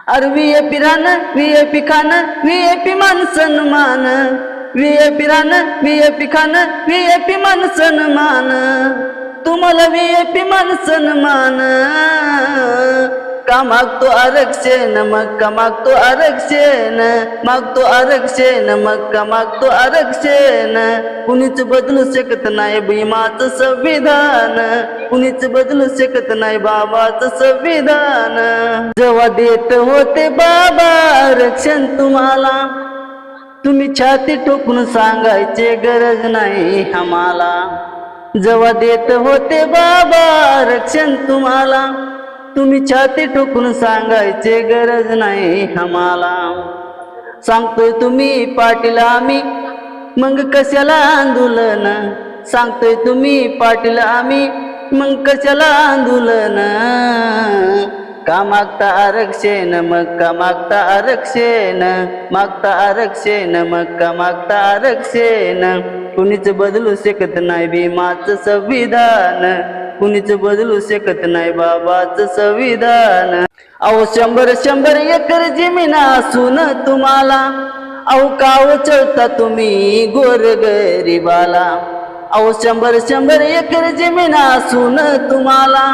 अरे VIP राहणं VIP खाणं VIP मान सन्मान, VIP राहणं VIP खाणं VIP मान सन्मान, तुम्हाला VIP मान सन्मान. का मागतो आरक्षण मग का मागतो आरक्षण, मागतो आरक्षण मग का मागतो आरक्षण. कुणीच बदलू शकत नाही भीमाचं संविधान, कुणीच बदलू शकत नाही बाबाचं संविधान. जेव्हा देत होते बाबा आरक्षण तुम्हाला, तुम्ही छाती ठोकून सांगायचे गरज नाही आम्हाला. जेव्हा देत होते बाबा आरक्षण तुम्हाला, तुम्ही छाती ठोकून सांगायचे गरज नाही आम्हाला. सांगतोय तुम्ही पाटील आम्ही मग कशाला आंदोलन, सांगतोय तुम्ही पाटील आम्ही मग कशाला आंदोलन. का मागता आरक्षण मग का मागता आरक्षण, मागता आरक्षण मग का मागता आरक्षण. कुणीच बदलू शकत नाही भीमाचं संविधान, कुणीच बदलू शकत नाही बाबाचं संविधान. अहो 100 एकर जमीन असून तुम्हाला, अहो का उचलता तुम्ही गोरगरिबाला. अहो 100 एकर जमीन असून तुम्हाला,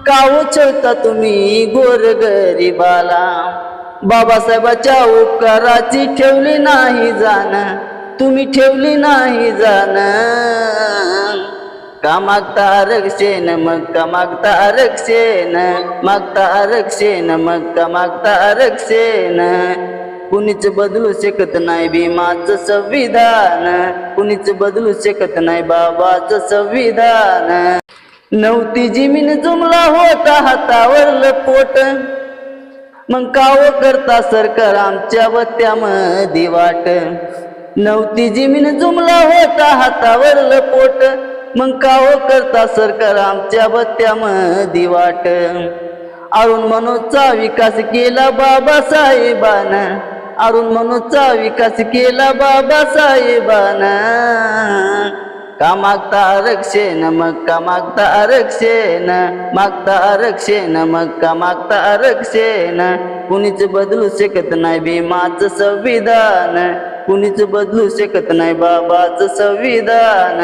का उचलता तुम्ही गोरगरिबाला. बाबासाहेबाच्या उपकाराची ठेवली नाही जाण, तुम्ही ठेवली नाही जाण. का मागता आरक्षण मग का मागता आरक्षण, मागता आरक्षण मग का मागता आरक्षण. कुणीच बदलू शकत नाही भीमाचं संविधान, कुणीच बदलू शकत नाही बाबाचं संविधान. नव्हती जमीन जुमला होता हातावरलं पोट, मग काव करता सरकार आमच्या वत्यामध्ये वाट. नव्हती जमीन जुमला होता हातावरलं पोट, मग काव करता सरकार आमच्या बत्त्यामध्ये वाट. अरुण मनोजचा विकास केला बाबासाहेबानं, अरुण मनोजचा विकास केला बाबासाहेबानं. का मागता आरक्षण मग का मागता आरक्षण, मागता आरक्षण मग का मागता आरक्षण. कुणीच बदलू शकत नाही भीमाचं संविधान, कुणीच बदलू शकत नाही बाबाचं संविधान.